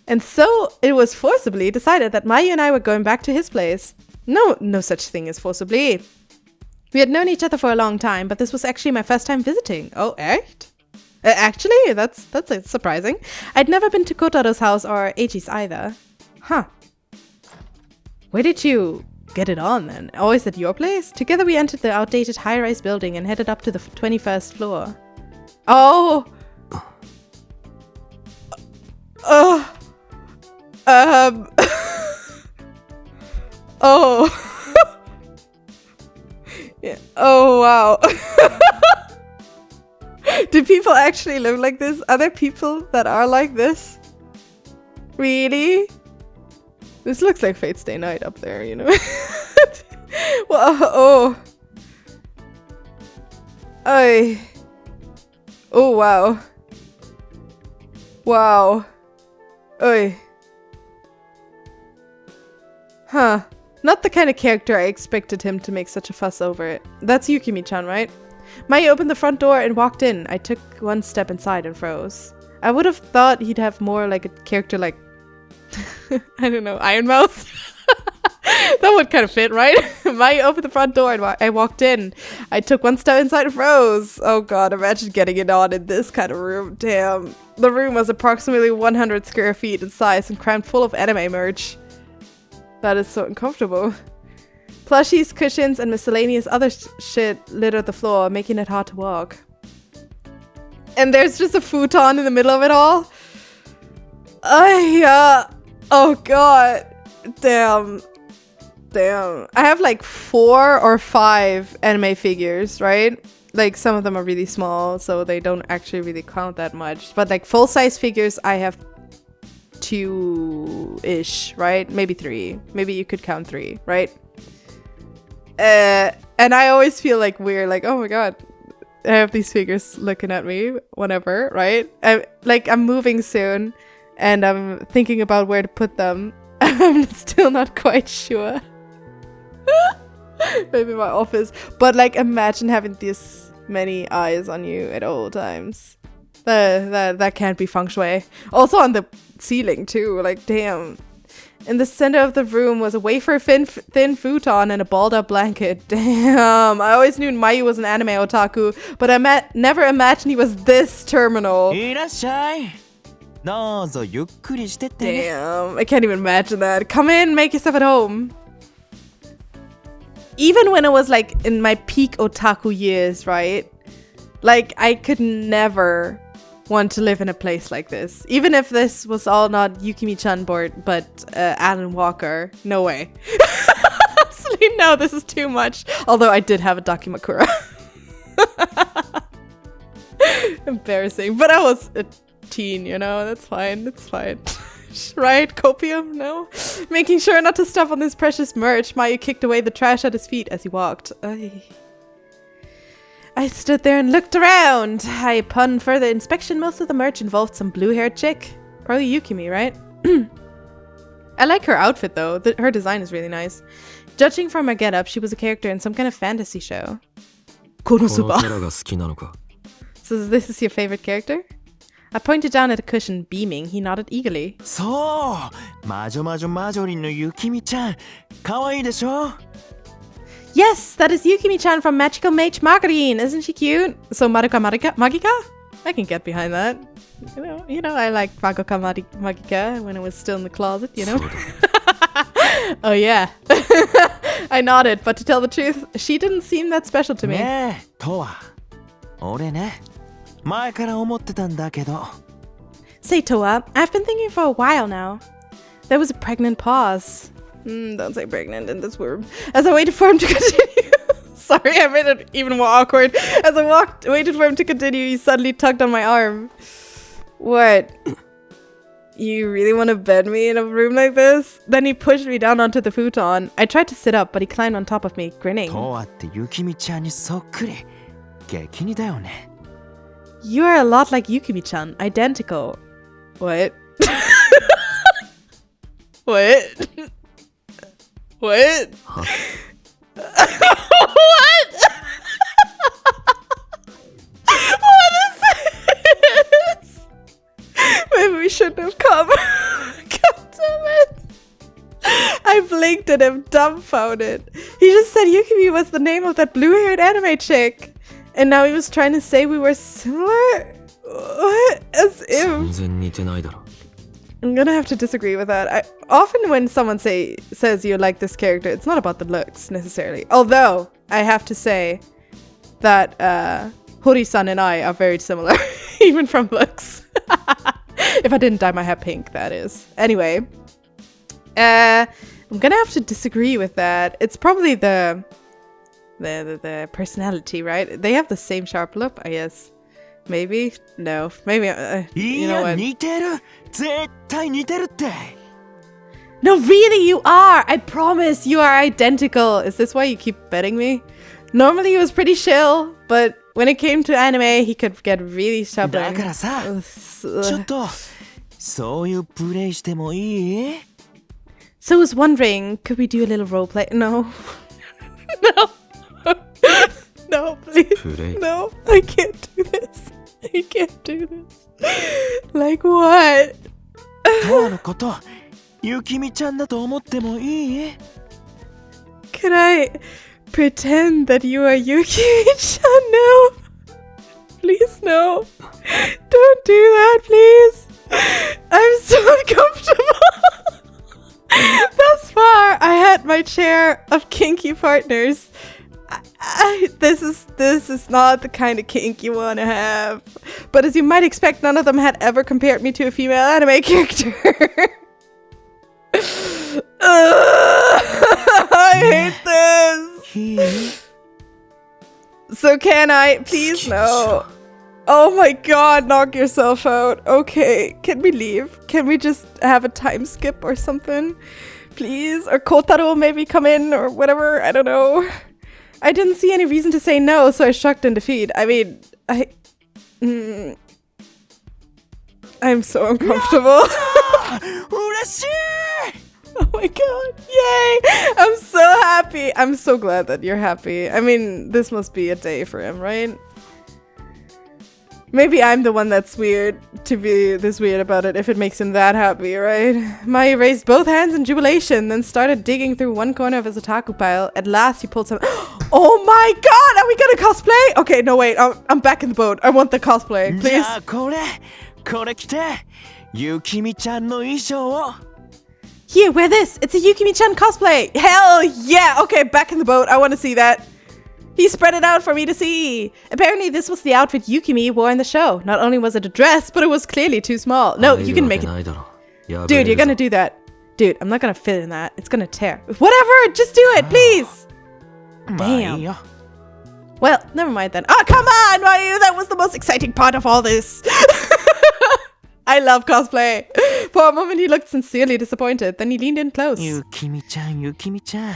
And so it was forcibly decided that Mayu and I were going back to his place. No such thing as forcibly. We had known each other for a long time, but this was actually my first time visiting. Oh, echt? Actually, that's surprising. I'd never been to Kotaro's house or Eiichi's either. Huh. Where did you get it on then? Always at your place? Together we entered the outdated high-rise building and headed up to the 21st floor. Oh! Oh. Yeah. Oh, wow. Do people actually live like this? Are there people that are like this? Really? This looks like Fate's Day Night up there, you know? Well, oh. Oh, wow. Wow. Oy. Huh. Not the kind of character I expected him to make such a fuss over it. That's Yukimi-chan, right? Mayu opened the front door and walked in. I took one step inside and froze. I would have thought he'd have more like a character like, I don't know, Iron Mouse? That would kind of fit, right? Mayu opened the front door and I walked in. I took one step inside and froze. Oh god, imagine getting it on in this kind of room. Damn. The room was approximately 100 square feet in size and crammed full of anime merch. That is so uncomfortable. Plushies, cushions, and miscellaneous other shit littered the floor, making it hard to walk. And there's just a futon in the middle of it all. Oh god. Damn. I have like 4 or 5 anime figures, right? Like some of them are really small, so they don't actually really count that much. But like full-size figures, I have 2-ish, right? Maybe 3. Maybe you could count 3, right? And I always feel like weird, like, oh my god, I have these figures looking at me, whatever, right? I'm moving soon, and I'm thinking about where to put them. I'm still not quite sure. Maybe my office. But like, imagine having this many eyes on you at all times. That can't be feng shui. Also on the ceiling too, like damn. In the center of the room was a wafer-thin futon and a balled-up blanket. Damn, I always knew Mayu was an anime otaku, but I never imagined he was this terminal. Damn, I can't even imagine that. Come in, make yourself at home. Even when I was like in my peak otaku years, right? Like I could never want to live in a place like this. Even if this was all not Yukimi-chan board, but Alan Walker. No way. Absolutely no, this is too much. Although I did have a Dakimakura. Embarrassing. But I was a teen, you know? That's fine. It's fine. Right? Copium? No? Making sure not to step on this precious merch, Mayu kicked away the trash at his feet as he walked. I stood there and looked around. Upon further inspection, most of the merch involved some blue-haired chick. Probably Yukimi, right? I like her outfit, though. Her design is really nice. Judging from her getup, she was a character in some kind of fantasy show. Konosuba. So this is your favorite character? I pointed down at a cushion, beaming. He nodded eagerly. So, Majorin no Yukimi-chan. Kawaii desho? Yes, that is Yukimi-chan from Magical Mage Margarine. Isn't she cute? So Madoka Magica? I can get behind that. You know, I like Madoka Magica when I was still in the closet, you know? Oh yeah. I nodded, but to tell the truth, she didn't seem that special to me. Say Toa, I've been thinking for a while now. There was a pregnant pause. Don't say pregnant in this word. As I waited for him to continue. Sorry, I made it even more awkward. As I waited for him to continue, he suddenly tugged on my arm. What? You really want to bed me in a room like this? Then he pushed me down onto the futon. I tried to sit up, but he climbed on top of me, grinning. とわってゆきみちゃんにそっくり。激似だよね。You are a lot like Yukimi-chan, identical. What? What? What? What? What is this? Maybe we shouldn't have come. God damn it. I blinked at him, dumbfounded. He just said Yukimi was the name of that blue-haired anime chick. And now he was trying to say we were similar? What? As if. 全然似てないだろ。 I'm gonna have to disagree with that. Often when someone says you like this character, it's not about the looks necessarily. Although, I have to say that Hori-san and I are very similar, even from looks. If I didn't dye my hair pink, that is. Anyway, I'm gonna have to disagree with that. It's probably the personality, right? They have the same sharp lip, I guess. Maybe? No. Maybe, you know いや what? 似てる。絶対似てるって。 No, really, you are! I promise, you are identical. Is this why you keep betting me? Normally he was pretty chill, but when it came to anime, he could get really だ stubborn. からさ、ちょっとそういうプレイしてもいい？ So I was wondering, could we do a little roleplay? No. No. No, please. PlAy. No, I can't do this. I can't do this. Like what? トアのことゆきみちゃんだと思ってもいい？ Could I pretend that you are Yuki-chan? No. Please, no. Don't do that, please. I'm so uncomfortable. Thus far, I had my share of kinky partners. This is not the kind of kink you want to have. But as you might expect, none of them had ever compared me to a female anime character. I hate this. いい？ So can I? Please no. Oh my god, knock yourself out. Okay, can we leave? Can we just have a time skip or something? Please? Or Kotaro maybe come in or whatever, I don't know. I didn't see any reason to say no, so I shrugged in defeat. I mean, I'm so uncomfortable. 嬉しい！ Oh my god, yay! I'm so happy. I'm so glad that you're happy. I mean, this must be a day for him, right? Maybe I'm the one that's weird to be this weird about it if it makes him that happy, right? Mayu raised both hands in jubilation, then started digging through one corner of his otaku pile. At last, he pulled some. Oh my god! Are we gonna cosplay? Okay, no wait. I'm back in the boat. I want the cosplay, じ please. ゃあこれ着てゆきみちゃんの衣装を。 Here, wear this. It's a Yukimi-chan cosplay. Hell yeah! Okay, back in the boat. I want to see that. He spread it out for me to see. Apparently, this was the outfit Yukimi wore in the show. Not only was it a dress, but it was clearly too small. No, you can make it. Dude, you're gonna do that. Dude, I'm not gonna fit in that. It's gonna tear. Whatever, just do it, please. まあいいよ。 Well, never mind then. Oh, come on, Mayu. That was the most exciting part of all this. I love cosplay. For a moment, he looked sincerely disappointed. Then he leaned in close. ゆきみちゃん、ゆきみちゃん。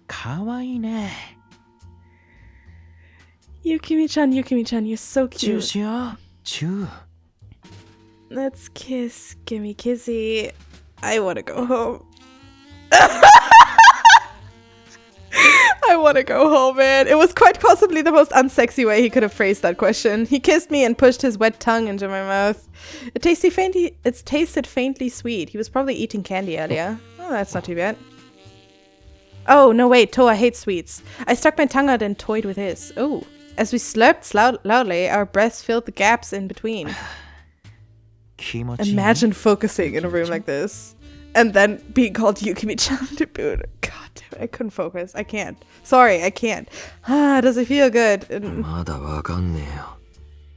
かわいいね。 Yukimi-chan, Yukimi-chan, you're so チュー cute. しよう。チュー。 Let's kiss. Gimme kissy. I want to go home. I want to go home, man. It was quite possibly the most unsexy way he could have phrased that question. He kissed me and pushed his wet tongue into my mouth. It tasted faintly sweet. He was probably eating candy earlier. Oh, that's not too bad. Oh, no, wait. Toa hates sweets. I stuck my tongue out and toyed with his. Oh. As we slurped loudly, our breaths filled the gaps in between. 気持ちいい。 Imagine focusing in a room like this. And then being called Yukimi-chan to boot. God damn it, I couldn't focus. I can't. Sorry, I can't. Ah, does it feel good? まだわかんねえよ。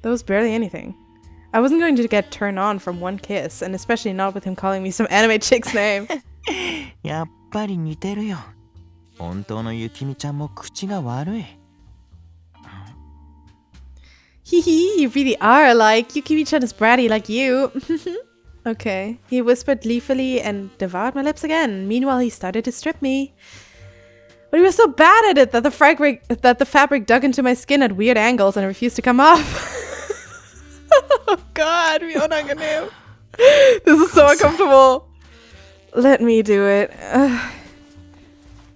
That was barely anything. I wasn't going to get turned on from one kiss, and especially not with him calling me some anime chick's name. やっぱり似てるよ。本当のゆきみちゃんも口が悪い。Hee hee, you really are alike. Yukimi-chan is bratty like you. Okay. He whispered gleefully and devoured my lips again. Meanwhile, he started to strip me. But he was so bad at it that the fabric dug into my skin at weird angles and it refused to come off. Oh god, Mionaganu. This is so uncomfortable. Let me do it.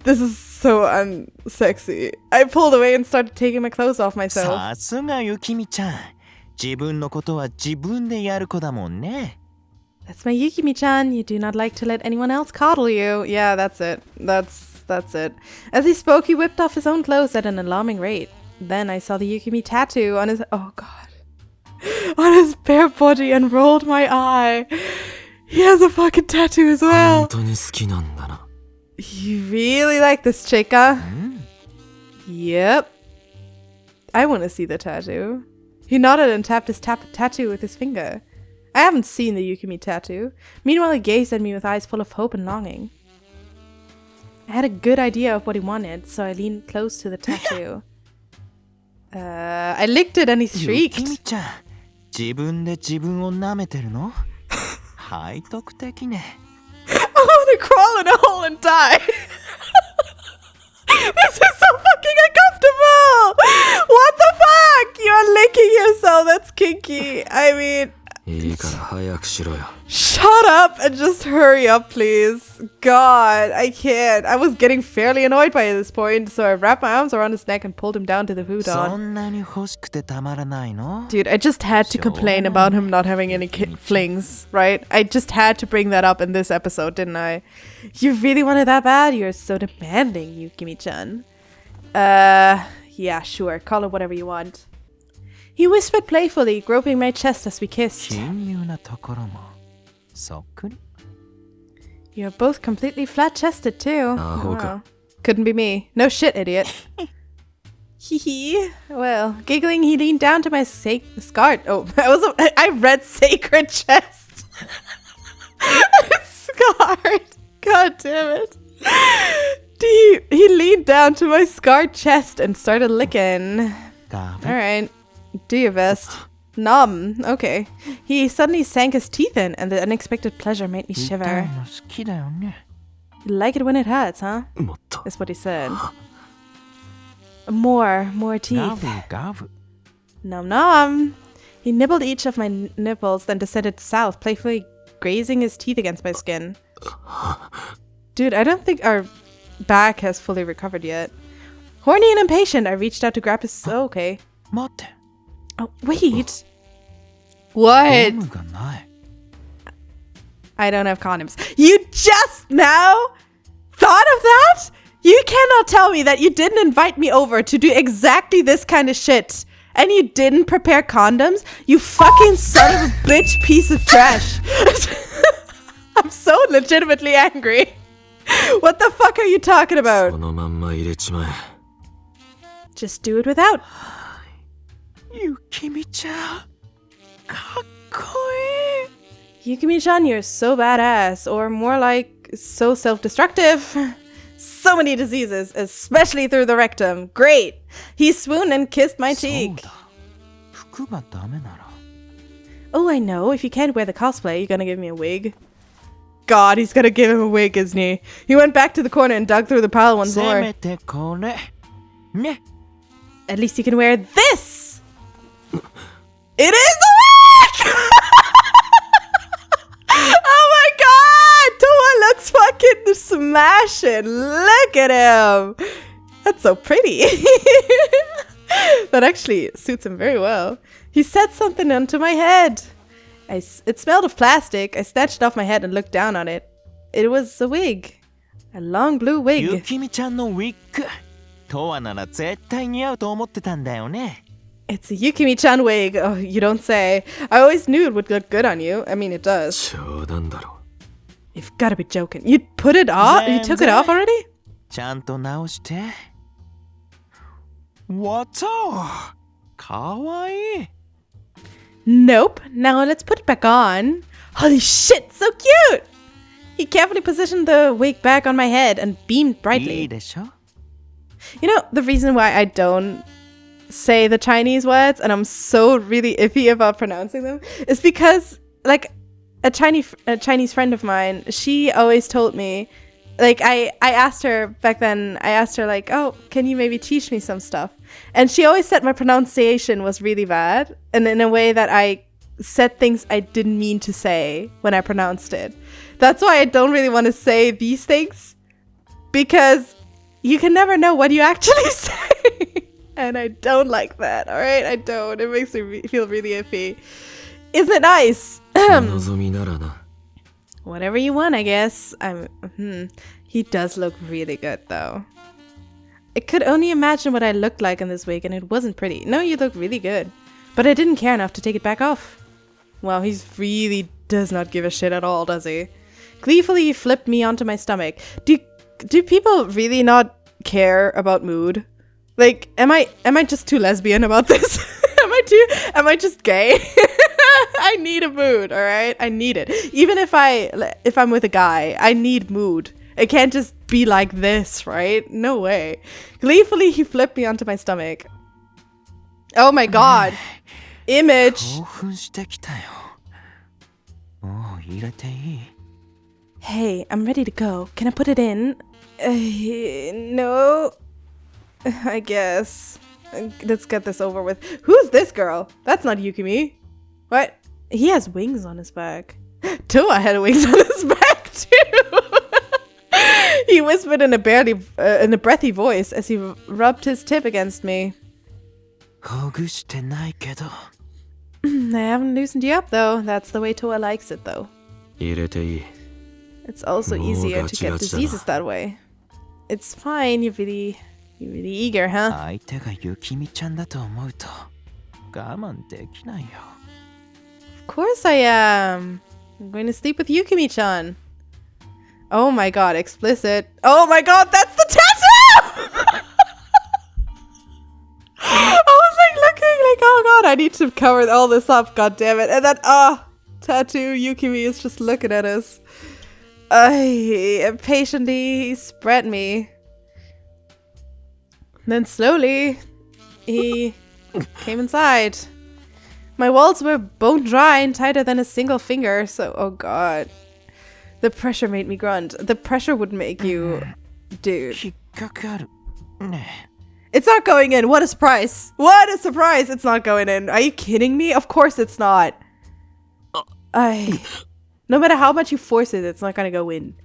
This is so unsexy. I pulled away and started taking my clothes off myself. さすがゆきみちゃん。自分のことは自分でやる子だもんね。That's my Yukimi-chan. You do not like to let anyone else coddle you. Yeah, that's it. That's it. As he spoke, he whipped off his own clothes at an alarming rate. Then I saw the Yukimi tattoo on his... Oh, God. On his bare body and rolled my eye. He has a fucking tattoo as well. 本当に好きなんだな。 You really like this chick, huh? Yep. I want to see the tattoo. He nodded and tapped his tattoo with his finger. I haven't seen the Yukimi tattoo. Meanwhile, he gazed at me with eyes full of hope and longing. I had a good idea of what he wanted, so I leaned close to the tattoo. I licked it and he ゆき shrieked. みちゃん、自分で自分を舐めてるの？背徳的ね。I want to crawl in a hole and die. This is so fucking uncomfortable. What the fuck? You're licking yourself. That's kinky. I mean... いいから早くしろよ。 Shut up and just hurry up, please. God, I can't. I was getting fairly annoyed by this point, so I wrapped my arms around his neck and pulled him down to the そ futon. んなに欲しくてたまらないの？ Dude, I just had to complain about him not having any flings, right? I just had to bring that up in this episode, didn't I? You really want it that bad? You're so demanding, Yukimi-chan. Yeah, sure. Call it whatever you want. He whispered playfully, groping my chest as we kissed. 親友なところもそっくり。 You're both completely flat-chested, too. Hoka. Couldn't be me. No shit, idiot. Hee hee. Well, giggling, he leaned down to my skirt. Oh, I read sacred chest. Scarred. God damn it. He leaned down to my scarred chest and started licking. ガブ。 Alright. Do your best. Nom. Okay. He suddenly sank his teeth in, and the unexpected pleasure made me 痛い shiver. の好きだよね。 You like it when it hurts, huh? もっと。 That's what he said. More ガ teeth. ブガブ。 Nom nom. He nibbled each of my nipples, then descended south, playfully grazing his teeth against my skin. Dude, I don't think our back has fully recovered yet. Horny and impatient, I reached out to grab his... Oh, okay. 待って。 Oh, wait. What? ゴムがない。 I don't have condoms. You just now thought of that? You cannot tell me that you didn't invite me over to do exactly this kind of shit. And you didn't prepare condoms? You fucking son of a bitch piece of trash. I'm so legitimately angry. What the fuck are you talking about? そのまんま入れちまえ。 Just do it without. ゆきみちゃん、かっこいい。 Yukimi-chan, you're so badass. Or more like, so self-destructive. So many diseases, especially through the rectum. Great. He swooned and kissed my そう cheek. だ。服がダメなら。 Oh, I know. If you can't wear the cosplay, you're gonna give me a wig. God, he's gonna give him a wig, isn't he? He went back to the corner and dug through the pile once せ more. めてこれ。ね。 At least you can wear this. It is a wig! Oh my god! Toa looks fucking smashing. Look at him. That's so pretty. That actually suits him very well. He set something onto my head. It smelled of plastic. I snatched it off my head and looked down on it. It was a wig. A long blue ゆ wig. きみちゃんのウィッグ。とわなら絶対似合うと思ってたんだよね。 It's a Yukimi-chan wig. Oh, you don't say. I always knew it would look good on you. I mean, it does. 冗談だろ。 You've got to be joking. You put it off? You took it off already? ちゃんと直して。What's up? かわいい。 Nope. Now let's put it back on. Holy shit, so cute! He carefully positioned the wig back on my head and beamed いい brightly. でしょ You know, the reason why I don't say the Chinese words and I'm so really iffy about pronouncing them is because, like, a Chinese friend of mine, she always told me, like, I asked her back then, like, oh, can you maybe teach me some stuff? And she always said my pronunciation was really bad, and in a way that I said things I didn't mean to say when I pronounced it. That's why I don't really want to say these things, because you can never know what you actually say. And I don't like that, alright? I don't. It makes me feel really iffy. Isn't it nice? 望みならな Whatever you want, I guess. He does look really good, though. I could only imagine what I looked like in this wig, and it wasn't pretty. No, you look really good. But I didn't care enough to take it back off. Wow, he really does not give a shit at all, does he? Gleefully, he flipped me onto my stomach. Do people really not care about mood? Like, am I just too lesbian about this? Am I just gay? I need a mood, alright? I need it. Even if I'm with a guy, I need mood. It can't just be like this, right? No way. Gleefully, he flipped me onto my stomach. Oh my god. Image. 興奮してきたよもう入れていい Hey, I'm ready to go. Can I put it in? No. I guess. Let's get this over with. Who's this girl? That's not Yukimi. What? He has wings on his back. Toa had wings on his back too. He whispered in a breathy voice as he rubbed his tip against me. ほぐしてないけど I haven't loosened you up though. That's the way Toa likes it though. 入れていい It's also easier to get diseases that way. It's fine. You're really eager, huh? 相手がゆきみちゃんだと思うと我慢できないよ Of course I am. I'm going to sleep with Yukimi-chan. Oh my god, explicit. Oh my god, that's the tattoo! I was like looking like, oh god, I need to cover all this up, god damn it. And then, tattoo Yukimi is just looking at us. Impatiently, he spread me. Then slowly, he came inside. My walls were bone dry and tighter than a single finger, so, oh god. The pressure made me grunt. The pressure would make you... Dude. 引っかかるね It's not going in. What a surprise. What a surprise. It's not going in. Are you kidding me? Of course it's not. No matter how much you force it, it's not gonna go in.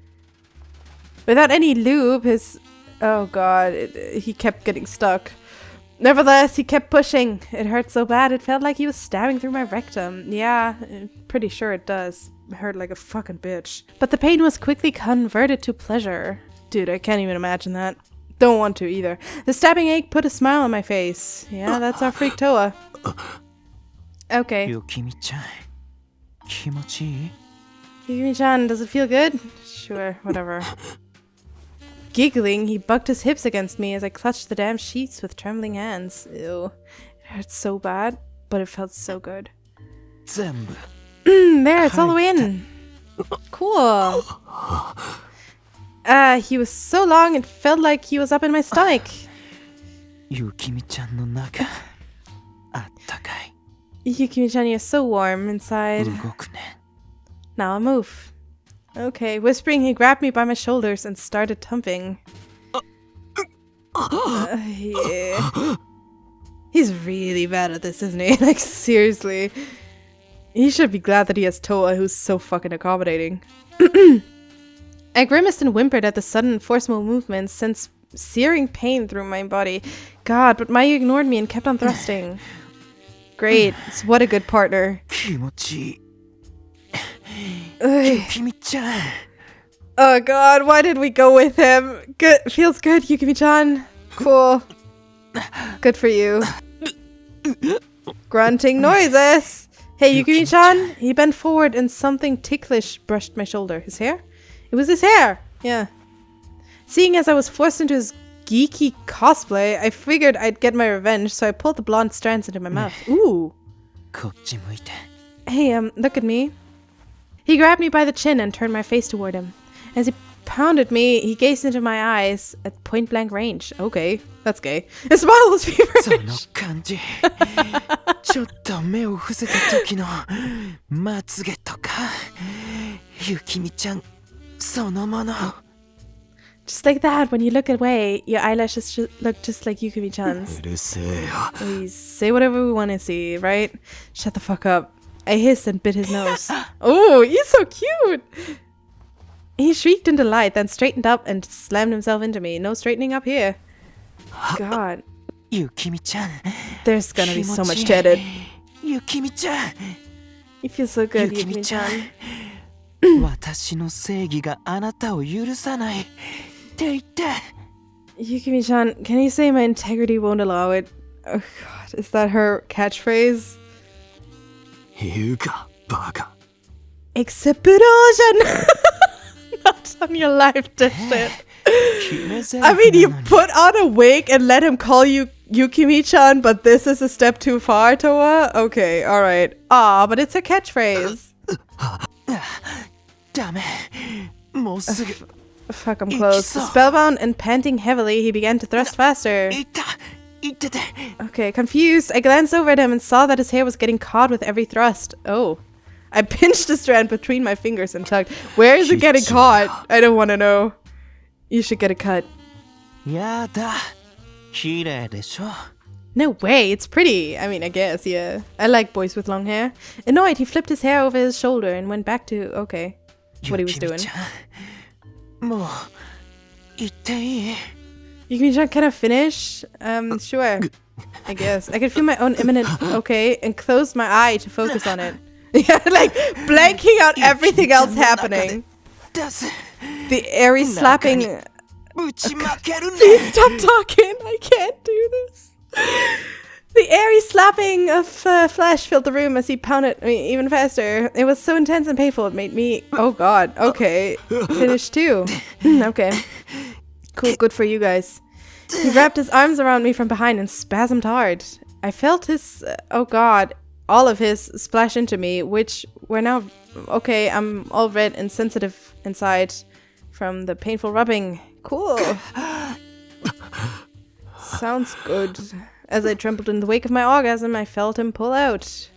Without any lube, his... Oh god, he kept getting stuck. Nevertheless, he kept pushing. It hurt so bad, it felt like he was stabbing through my rectum. Yeah, pretty sure it does. It hurt like a fucking bitch. But the pain was quickly converted to pleasure. Dude, I can't even imagine that. Don't want to either. The stabbing ache put a smile on my face. Yeah, that's our freak Toa. Okay. ゆきみちゃん気持ちいい Yukimi-chan, does it feel good? Sure, whatever. Giggling, he bucked his hips against me as I clutched the damn sheets with trembling hands. Ew. It hurt so bad, but it felt so good. 全部 There, it's all the way in. Cool. He was so long, it felt like he was up in my stomach. ゆきみちゃんの中あったかい Yukimi-chan, you're so warm inside. 動くね Now I'll move. Okay, whispering, he grabbed me by my shoulders and started thumping. Yeah. He's really bad at this, isn't he? Like, seriously. He should be glad that he has Toa, who's so fucking accommodating. I grimaced and whimpered at the sudden forceful movements, sent searing pain through my body. God, but Mayu ignored me and kept on thrusting. Great. What a good partner. 気持ちいい Ugh. ゆきみちゃん Oh god, why did we go with him? Good, feels good, Yukimi-chan. Cool. Good for you. Grunting noises. Hey, Yukimi-chan. He bent forward and something ticklish brushed my shoulder. His hair? It was his hair. Yeah. Seeing as I was forced into his geeky cosplay, I figured I'd get my revenge, so I pulled the blonde strands into my mouth. Ooh. こっち向いて Hey, look at me. He grabbed me by the chin and turned my face toward him. As he pounded me, he gazed into my eyes at point-blank range. Okay, that's gay. His smile was その feverish. 感じちょっと目を伏せた時のまつげとかゆきみちゃんそのもの Just like that, when you look away, your eyelashes look just like Yukimi-chan's. うるせえよ We say whatever we want to see, right? Shut the fuck up. I hissed and bit his nose. Oh, he's so cute! He shrieked in delight, then straightened up and slammed himself into me. No straightening up here. God, ゆきみちゃん there's gonna be so much to edit. ゆきみちゃん You feel so good, ゆきみちゃん Yukimi-chan. 私の正義があなたを許さないって言って Yukimi-chan, can you say my integrity won't allow it? Oh god, is that her catchphrase? 言うかバカ Explosion! Not on your life, this shit. 決め台詞 I mean, you なのに put on a wig and let him call you Yukimi-chan, but this is a step too far, Toa? Okay, alright. Aw, but it's her catchphrase. ダメもうすぐ Fuck, I'm close. Spellbound and panting heavily, he began to thrust faster. いったいってて Okay, confused, I glanced over at him and saw that his hair was getting caught with every thrust. Oh. I pinched the strand between my fingers and tugged. Where is it getting caught? I don't want to know. You should get a cut. やだ綺麗でしょ No way, it's pretty. I mean, I guess, yeah. I like boys with long hair. Annoyed, he flipped his hair over his shoulder and went back to, okay, what he was doing. ゆきみちゃんもう行っていい Yukimi-chan, can I finish? Sure. I guess. I could feel my own imminent, okay, and closed my eye to focus on it. Yeah, like, blanking out everything else happening. 出す The airy slapping... 打ち負けるね Please stop talking. I can't do this. The airy slapping of flesh filled the room as he pounded me even faster. It was so intense and painful. It made me... Oh, God. Okay. Finish too. Okay. Cool. Good for you guys. He wrapped his arms around me from behind and spasmed hard. I felt his... oh, God. All of his splash into me, which were now... Okay, I'm all red and sensitive inside from the painful rubbing. Cool. Sounds good. As I trembled in the wake of my orgasm, I felt him pull out.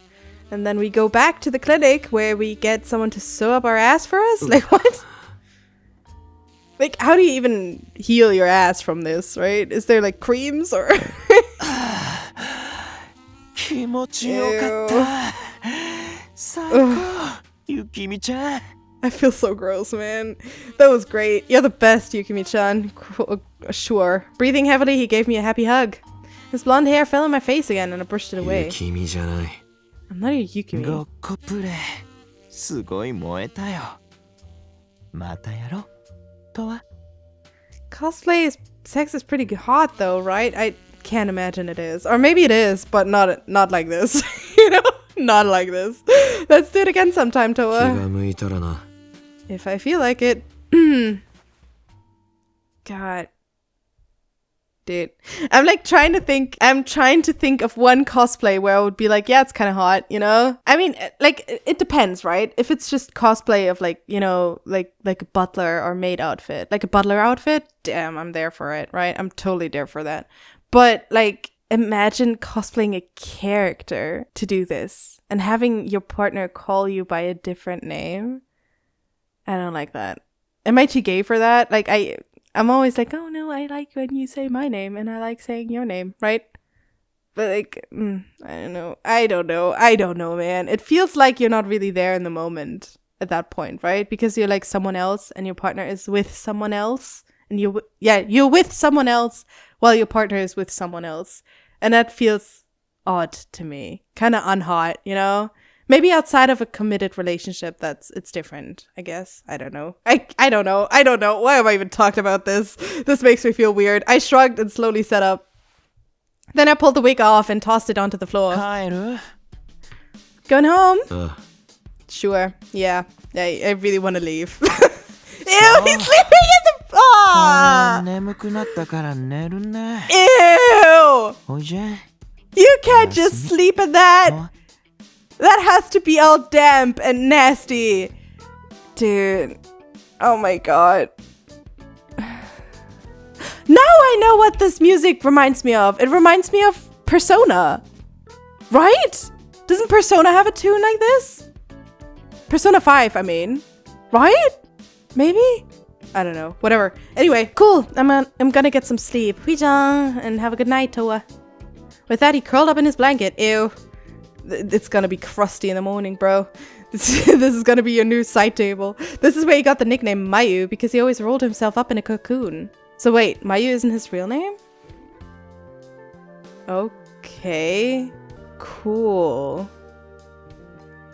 And then we go back to the clinic where we get someone to sew up our ass for us? Like, what? Like, how do you even heal your ass from this, right? Is there, like, creams or... 気持ちよかった最高ゆきみちゃん I feel so gross, man. That was great. You're the best, Yukimi-chan. Sure. Breathing heavily, he gave me a happy hug. His blonde hair fell on my face again and I brushed it away. 君じゃない I'm not a Yukimi. ごっこプレイすごい燃えたよまたやろとは Cosplay sex is pretty hot though, right? I can't imagine it is. Or maybe it is, but not like this. You know? Not like this. Let's do it again sometime, 気 Toa. が向いたらな If I feel like it. God. Dude. I'm trying to think of one cosplay where I would be like, yeah, it's kind of hot, you know? I mean, like, it depends, right? If it's just cosplay of like, you know, like a butler or maid outfit. Like a butler outfit, damn, I'm there for it, right? I'm totally there for that. But like, imagine cosplaying a character to do this and having your partner call you by a different name. I don't like that. Am I too gay for that? Like, I'm always like, oh no, I like when you say my name and I like saying your name, right? But like, I don't know, man. It feels like you're not really there in the moment at that point, right? Because you're like someone else and your partner is with someone else. And you're with someone else while your partner is with someone else. And that feels odd to me. Kind of unhot, you know? Maybe outside of a committed relationship, it's different, I guess. I don't know. I don't know. Why am I even talking about this? This makes me feel weird. I shrugged and slowly sat up. Then I pulled the wig off and tossed it onto the floor. 帰る Going home? あ Sure. Yeah. I really want to leave. Ew, he's sleeping in the... あ Ah! 眠くなったから寝るね Ew! おいじゃ You can't just sleep in that! That has to be all damp and nasty. Dude. Oh my god. Now I know what this music reminds me of. It reminds me of Persona. Right? Doesn't Persona have a tune like this? Persona 5, I mean. Right? Maybe? I don't know. Whatever. Anyway, cool. I'm gonna get some sleep. Huijang, and have a good night, Toa. With that, he curled up in his blanket. Ew. It's gonna be crusty in the morning, bro. This is gonna be your new side table. This is where he got the nickname Mayu, because he always rolled himself up in a cocoon. So wait, Mayu isn't his real name? Okay. Cool.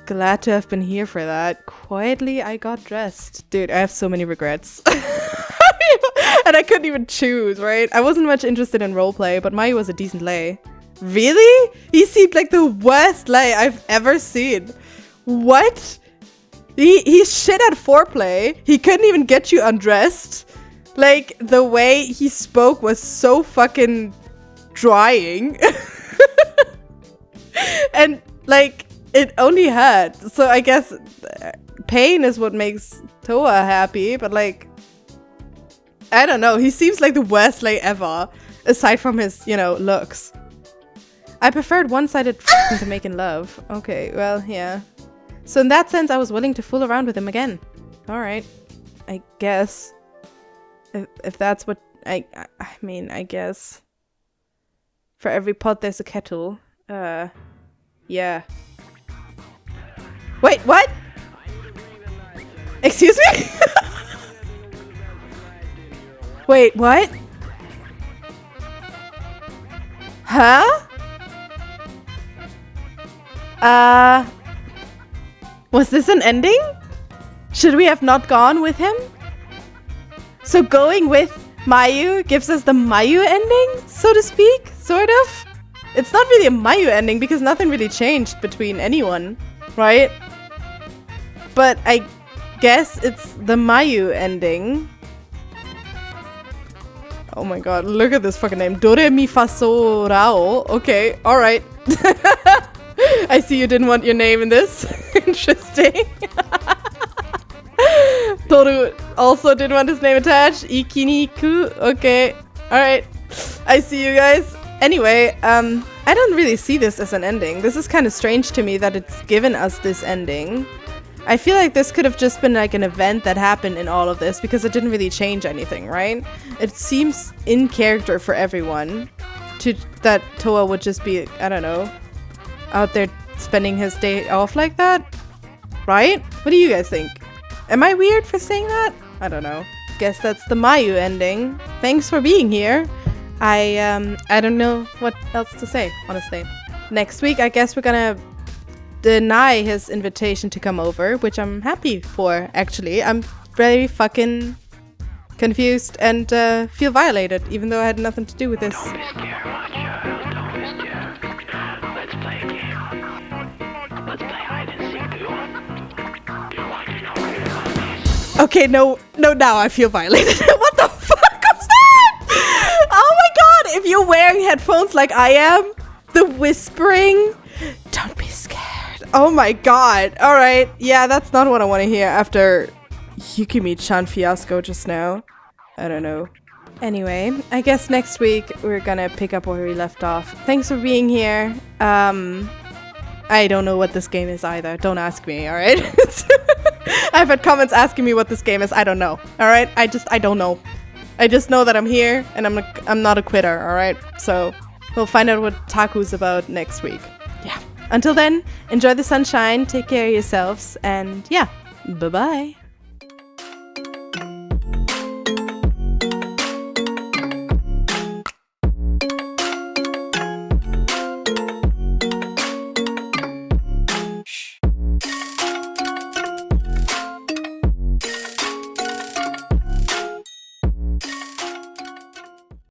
Glad to have been here for that. Quietly, I got dressed. Dude, I have so many regrets. And I couldn't even choose, right? I wasn't much interested in roleplay, but Mayu was a decent lay. Really? He seemed like the worst lay I've ever seen. What? He's shit at foreplay. He couldn't even get you undressed. Like, the way he spoke was so fucking drying. And, like, it only hurt. So I guess pain is what makes Toa happy. But, like, I don't know. He seems like the worst lay ever. Aside from his, you know, looks. I preferred one-sided to making love. Okay, well, yeah. So in that sense, I was willing to fool around with him again. Alright. I guess. If that's what... I mean, I guess. For every pot, there's a kettle. Yeah. Wait, what? Excuse me? Wait, what? Huh? Was this an ending? Should we have not gone with him? So going with Mayu gives us the Mayu ending, so to speak, sort of? It's not really a Mayu ending because nothing really changed between anyone, right? But I guess it's the Mayu ending. Oh my god, look at this fucking name. Dore mi fa so rao. Okay, alright. I see you didn't want your name in this. Interesting. Toru also didn't want his name attached. Ikiniku. Okay. Alright. I see you guys. Anyway, I don't really see this as an ending. This is kind of strange to me that it's given us this ending. I feel like this could have just been like an event that happened in all of this because it didn't really change anything, right? It seems in character for everyone that Toa would just be, I don't know, out there spending his day off like that, right? What do you guys think? Am I weird for saying that? I don't know. Guess that's the Mayu ending. Thanks for being here. I don't know what else to say, honestly. Next week, I guess we're gonna deny his invitation to come over, which I'm happy for, actually. I'm very fucking confused and feel violated, even though I had nothing to do with this. Don't be scared, my child. Don't be scared. Let's play a game. Let's play hide and seek. Do you want to know where your mom is? Okay, no, now I feel violated. What the fuck was that? Oh my god, if you're wearing headphones like I am, the whispering, don't be scared. Oh my god. Alright, yeah, that's not what I want to hear after Yukimi-chan fiasco just now. I don't know. Anyway, I guess next week we're gonna pick up where we left off. Thanks for being here. I don't know what this game is either. Don't ask me, alright? I've had comments asking me what this game is. I don't know, alright? I don't know. I just know that I'm here and I'm not a quitter, alright? So we'll find out what Taku's about next week. Yeah. Until then, enjoy the sunshine, take care of yourselves, and yeah, bye-bye.